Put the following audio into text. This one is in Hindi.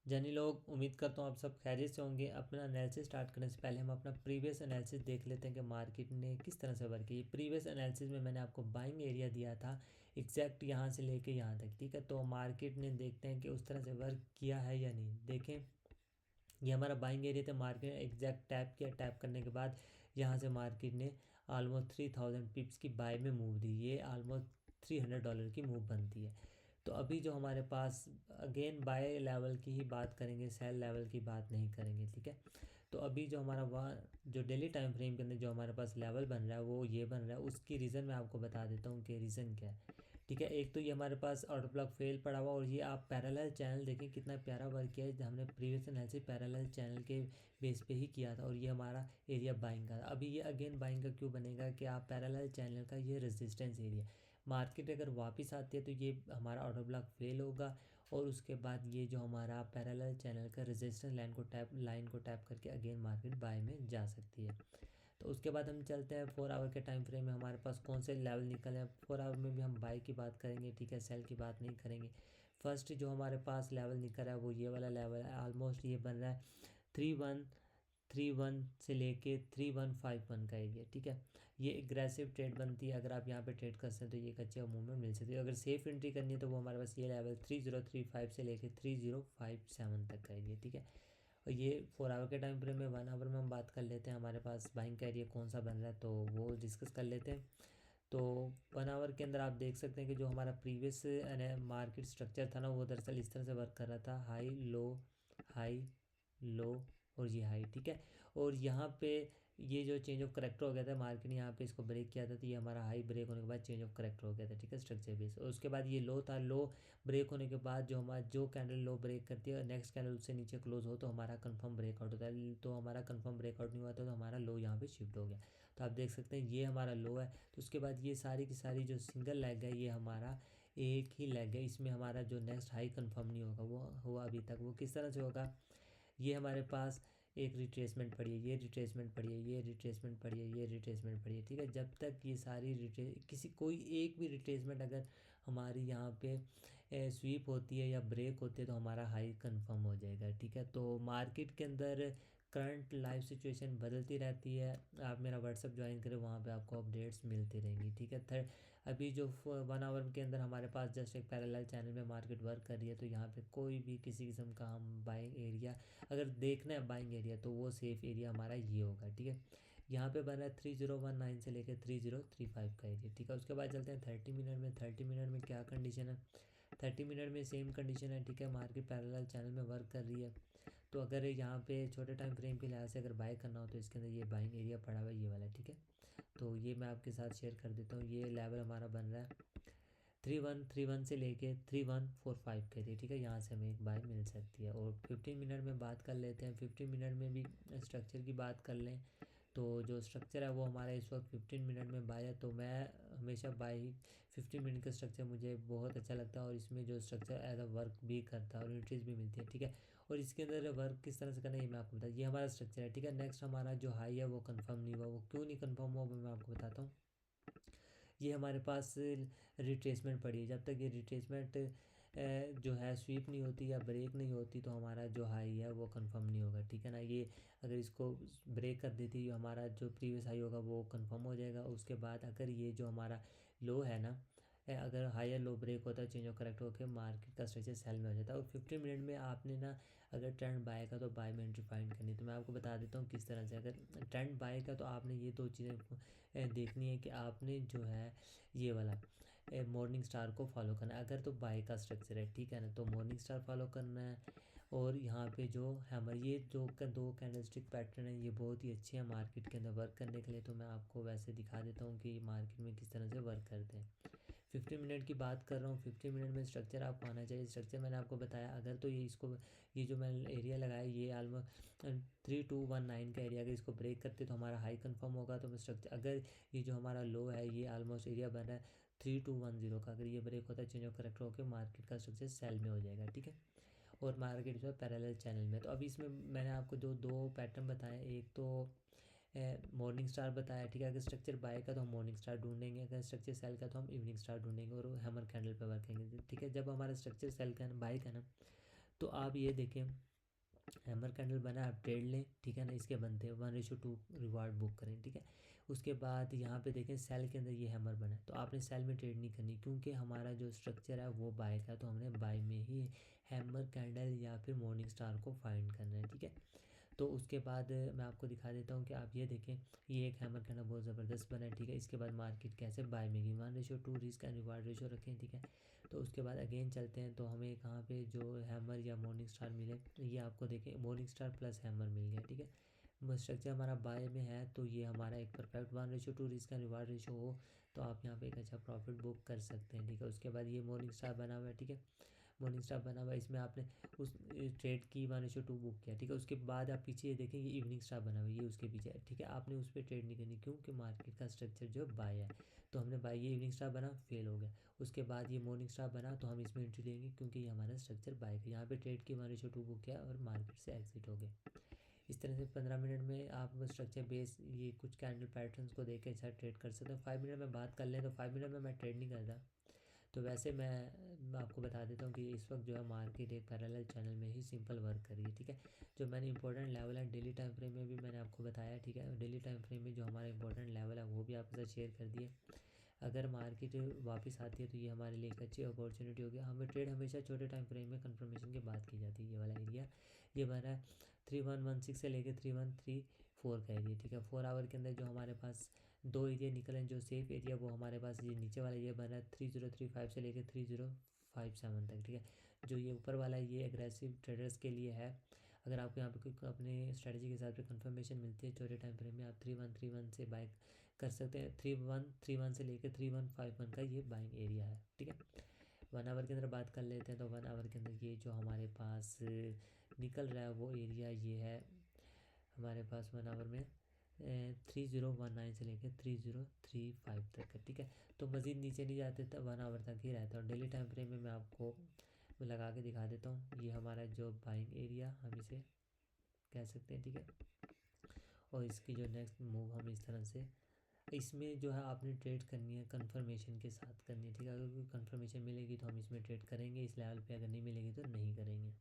जानी लोग, उम्मीद करता हूँ आप सब खैरियत से होंगे। अपना एनालिसिस स्टार्ट करने से पहले हम अपना प्रीवियस एनालिसिस देख लेते हैं कि मार्केट ने किस तरह से वर्क की। प्रीवियस एनालिसिस में मैंने आपको बाइंग एरिया दिया था एग्जैक्ट यहाँ से लेके यहाँ तक, ठीक है। तो मार्केट ने देखते हैं कि उस तरह से वर्क किया है या नहीं। देखें, ये हमारा बाइंग एरिया था। मार्केट ने एग्जैक्ट टैप किया, टैप करने के बाद यहाँ से मार्केट ने ऑलमोस्ट 3000 पिप्स की बाय में मूव दी। ये ऑलमोस्ट $300 की मूव बनती है। तो अभी जो हमारे पास, अगेन बाय लेवल की ही बात करेंगे, सेल लेवल की बात नहीं करेंगे, ठीक है। तो अभी जो हमारा वहाँ जो डेली टाइम फ्रेम के अंदर जो हमारे पास लेवल बन रहा है वो ये बन रहा है। उसकी रीज़न मैं आपको बता देता हूँ कि रीज़न क्या है, ठीक है। एक तो ये हमारे पास ऑर्डर ब्लॉक फेल पड़ा हुआ, और ये आप पैरेलल चैनल देखें कितना प्यारा वर्क किया है। हमने प्रीवियस एनालिसिस पैरेलल चैनल के बेस पे ही किया था, और ये हमारा एरिया बाइंग का। अभी ये अगेन बाइंग का क्यों बनेगा कि आप पैरेलल चैनल का ये रेजिस्टेंस एरिया, मार्केट अगर वापस आती है तो ये हमारा ऑर्डर ब्लॉक फेल होगा, और उसके बाद ये जो हमारा पैरेलल चैनल का रेजिस्टेंस लाइन को टैप करके अगेन मार्केट बाय में जा सकती है। तो उसके बाद हम चलते हैं 4 आवर के टाइम फ्रेम में हमारे पास कौन से लेवल निकले हैं। 4 आवर में भी हम बाय की बात करेंगे, ठीक है, सेल की बात नहीं करेंगे। फर्स्ट जो हमारे पास लेवल निकल रहा है वो ये वाला लेवल है। ऑलमोस्ट ये बन रहा है 3131 से लेके 3151 का एरिया, ठीक है। ये एग्रेसिव ट्रेड बनती है। अगर आप यहाँ पे ट्रेड कर सकते हैं तो ये एक अच्छे मूवमेंट मिल सकती है। अगर सेफ एंट्री करनी है तो वो हमारे पास ये लेवल 3035 से लेके 3057 तक का एरिया, ठीक है। और ये 4 आवर के टाइम फ्रेम में। 1 आवर में हम बात कर लेते हैं हमारे पास बाइंग का एरिया कौन सा बन रहा है, तो वो डिस्कस कर लेते हैं। तो 1 आवर के अंदर आप देख सकते हैं कि जो हमारा प्रीवियस मार्केट स्ट्रक्चर था ना, वो दरअसल इस तरह से वर्क कर रहा था, हाई लो और ये हाई, ठीक है। और यहाँ पे ये जो चेंज ऑफ करेक्टर हो गया था, मार्केट ने यहाँ पे इसको ब्रेक किया था, तो ये हमारा हाई ब्रेक होने के बाद चेंज ऑफ करेक्टर हो गया था, ठीक है, स्ट्रक्चर बेस। और उसके बाद ये लो था, लो ब्रेक होने के बाद जो कैंडल लो ब्रेक करती है, नेक्स्ट कैंडल उससे नीचे क्लोज हो तो हमारा कंफर्म ब्रेकआउट होता है। तो हमारा कंफर्म ब्रेकआउट नहीं हुआ था, तो हमारा लो यहाँ पे शिफ्ट हो गया। तो आप देख सकते हैं ये हमारा लो है। तो उसके बाद ये सारी की सारी जो सिंगल लेग है, ये हमारा एक ही लेग है। इसमें हमारा जो नेक्स्ट हाई कंफर्म नहीं होगा, वो हुआ अभी तक। वो किस तरह से होगा, ये हमारे पास एक रिट्रेसमेंट पड़ी है, ये रिट्रेसमेंट पड़ी है, ये रिट्रेसमेंट पड़ी है, ये रिट्रेसमेंट पड़ी है, ठीक है। जब तक ये सारी कोई एक भी रिट्रेसमेंट अगर हमारी यहाँ पे स्वीप होती है या ब्रेक होती है तो हमारा हाई कंफर्म हो जाएगा, ठीक है। तो मार्केट के अंदर करंट लाइव सिचुएशन बदलती रहती है। आप मेरा व्हाट्सअप ज्वाइन करें, वहाँ पे आपको अपडेट्स मिलती रहेंगी, ठीक है। थर्ड, अभी जो 1 आवर के अंदर हमारे पास जस्ट एक पैरेलल चैनल में मार्केट वर्क कर रही है, तो यहाँ पे कोई भी किसी किस्म का हम बाइंग एरिया अगर देखना है, बाइंग एरिया, तो वो सेफ एरिया हमारा ये होगा, ठीक है। यहाँ पे बन रहा है 3019 से लेकर 3035 का एरिया, ठीक है। उसके बाद चलते हैं 30 मिनट में। 30 मिनट में क्या कंडीशन है, 30 मिनट में सेम कंडीशन है, ठीक है। मार्केट पैरेलल चैनल में वर्क कर रही है। तो अगर यहाँ पे छोटे टाइम फ्रेम के लिहाज से अगर बाय करना हो तो इसके अंदर ये बाइंग एरिया पड़ा हुआ है, ये वाला, ठीक है। तो ये मैं आपके साथ शेयर कर देता हूँ। ये लेवल हमारा बन रहा है 3131 से लेके 3145 के लिए, ठीक है। यहाँ से हमें एक बाय मिल सकती है। और 15 मिनट में बात कर लेते हैं। 15 मिनट में भी स्ट्रक्चर की बात कर लें, तो जो स्ट्रक्चर है वो हमारा इस वक्त 15 मिनट में बाय है। तो मैं हमेशा बाय ही 15 मिनट का स्ट्रक्चर मुझे बहुत अच्छा लगता है, और इसमें जो स्ट्रक्चर एज अ वर्क भी करता है और एंट्रीज भी मिलती है, ठीक है। और इसके अंदर वर्क किस तरह से करना है ये मैं आपको बता, ये हमारा स्ट्रक्चर है, ठीक है। नेक्स्ट हमारा जो हाई है वो कंफर्म नहीं हुआ। वो क्यों नहीं कंफर्म हुआ वो मैं आपको बताता हूँ। ये हमारे पास रिट्रेसमेंट पड़ी है। जब तक ये रिट्रेसमेंट जो है स्वीप नहीं होती या ब्रेक नहीं होती तो हमारा जो हाई है वो कंफर्म नहीं होगा, ठीक है ना। ये अगर इसको ब्रेक कर देती हमारा जो प्रीवियस हाई होगा वो कंफर्म हो जाएगा। उसके बाद अगर ये जो हमारा लो है ना, अगर हायर लो ब्रेक होता है, चेंज ऑफ करेक्ट होकर मार्केट का स्ट्रक्चर सेल में हो जाता है। और 15 मिनट में आपने ना अगर ट्रेंड बाय का तो बाय में एंट्री फाइंड करनी है। तो मैं आपको बता देता हूँ किस तरह से। अगर ट्रेंड बाय का तो आपने ये दो चीज़ें देखनी है कि आपने जो है ये वाला मॉर्निंग स्टार को फॉलो करना है। अगर तो बाय का स्ट्रक्चर है, ठीक है ना, तो मॉर्निंग स्टार फॉलो करना है। और यहाँ पे जो हैमर, ये जो दो कैंडलस्टिक पैटर्न है ये बहुत ही अच्छे हैं मार्केट के अंदर वर्क करने के लिए। तो मैं आपको वैसे दिखा देता हूँ कि मार्केट में किस तरह से वर्क करते हैं। 15 मिनट की बात कर रहा हूँ। 15 मिनट में स्ट्रक्चर आपको आना चाहिए। स्ट्रक्चर मैंने आपको बताया, अगर तो ये जो मैं एरिया लगाया ये ऑलमोस्ट 3219 का एरिया, अगर इसको ब्रेक करते तो हमारा हाई कंफर्म होगा। तो मैं स्ट्रक्चर, अगर ये जो हमारा लो है ये ऑलमोस्ट एरिया बन रहा है 3210 का, अगर ये ब्रेक होता है चेंज ऑफ करेक्टर होकर मार्केट का स्ट्रक्चर सेल में हो जाएगा, ठीक है। और मार्केट जो है पैरेलल चैनल में। तो अभी इसमें मैंने आपको जो दो पैटर्न बताए, एक तो मॉर्निंग स्टार बताया, ठीक है। अगर स्ट्रक्चर बाय का तो हम मॉर्निंग स्टार ढूंढेंगे, अगर स्ट्रक्चर सेल का तो हम इवनिंग स्टार ढूंढेंगे और हैमर कैंडल पे वर्क करेंगे, ठीक है। जब हमारा स्ट्रक्चर सेल का बाय का ना, तो आप ये देखें हैमर कैंडल बना, आप ट्रेड लें, ठीक है ना, इसके बनते हैं 1:2 रिवार्ड बुक करें, ठीक है। उसके बाद यहाँ पे देखें सेल के अंदर ये हैमर बना है, तो आपने सेल में ट्रेड नहीं करनी क्योंकि हमारा जो स्ट्रक्चर है वो बाय का, तो हमने बाय में ही हैमर कैंडल या फिर मॉर्निंग स्टार को फाइंड करना है, ठीक है। तो उसके बाद मैं आपको दिखा देता हूँ कि आप ये देखें, ये एक हैमर कैंडल बहुत ज़बरदस्त बना है, ठीक है। इसके बाद मार्केट कैसे बाय में गई, 1:2 रिस्क एंड रिवार्ड रेशो रखें, ठीक है। तो उसके बाद अगेन चलते हैं, तो हमें कहाँ पे जो हैमर या मॉर्निंग स्टार मिले, ये आपको देखें morning star plus hammer mill गया, ठीक है। स्ट्रक्चर हमारा बाय में है, तो ये हमारा एक perfect 1:2 risk and reward ratio हो, तो आप यहाँ पे एक अच्छा प्रॉफिट बुक कर सकते हैं, ठीक है। उसके बाद ये मॉर्निंग स्टार बना हुआ है, ठीक है, मॉर्निंग स्टार बना हुआ है, इसमें आपने उस ट्रेड की 1:2 बुक किया, ठीक है। उसके बाद आप पीछे ये देखें, ये इवनिंग स्टार बना हुआ है, ये उसके पीछे है, ठीक है। आपने उस पर ट्रेड नहीं करनी क्योंकि मार्केट का स्ट्रक्चर जो बाय है, तो हमने बाय, ये इवनिंग स्टार बना फेल हो गया। उसके बाद ये मॉर्निंग स्टार बना, तो हम इसमें एंट्री लेंगे क्योंकि ये हमारा स्ट्रक्चर बाय का, यहाँ पे ट्रेड की 1:2 बुक किया और मार्केट से एग्जिट हो गए। इस तरह से 15 मिनट में आप स्ट्रक्चर बेस ये कुछ कैंडल पैटर्न्स को देख के अच्छा ट्रेड कर सकते हो। 5 मिनट में बात कर लें तो 5 मिनट में मैं ट्रेड नहीं करता, तो वैसे मैं आपको बता देता हूँ कि इस वक्त जो है मार्केट एक पैरेलल चैनल में ही सिंपल वर्क कर रही है, ठीक है। जो मैंने इंपॉर्टेंट लेवल है डेली टाइम फ्रेम में भी मैंने आपको बताया, ठीक है। डेली टाइम फ्रेम में जो हमारा इंपॉर्टेंट लेवल है वो भी आपके साथ शेयर कर दिए। अगर मार्केट वापस आती है तो ये हमारे लिए एक अच्छी अपॉर्चुनिटी होगी। हमें ट्रेड हमेशा छोटे टाइम फ्रेम में कंफर्मेशन के बाद की जाती है। ये वाला एरिया ये बना है 3116 से लेकर 3134 का एरिया, ठीक है। 4 आवर के अंदर जो हमारे पास दो एरिया निकले, जो सेफ एरिया वो हमारे पास ये नीचे वाला ये बना है 3035 से लेकर 3057 तक, ठीक है। जो ये ऊपर वाला है ये एग्रेसिव ट्रेडर्स के लिए है। अगर आपको यहाँ पे कोई अपने स्ट्रेटजी के हिसाब से कंफर्मेशन मिलती है छोटे टाइम फ्रेम में, आप 3131 से बाय कर सकते हैं। 3131 से लेकर 3151 का ये बाइंग एरिया है, ठीक है। 1 आवर के अंदर बात कर लेते हैं, तो 1 आवर के अंदर ये जो हमारे पास निकल रहा है वो एरिया ये है हमारे पास 1 आवर में 3019 से लेकर 3035 तक है, ठीक है। तो मज़ीद नीचे नहीं जाते, तब 1 आवर तक ही रहता है। और डेली टाइम फ्रेम में मैं आपको लगा के दिखा देता हूँ, ये हमारा जो बाइंग एरिया हम इसे कह सकते हैं, ठीक है। और इसकी जो नेक्स्ट मूव हम इस तरह से, इसमें जो है आपने ट्रेड करनी है कंफर्मेशन के साथ करनी है, ठीक है। अगर कोई कंफर्मेशन मिलेगी तो हम इसमें ट्रेड करेंगे इस लेवल पे, अगर नहीं मिलेगी तो नहीं करेंगे।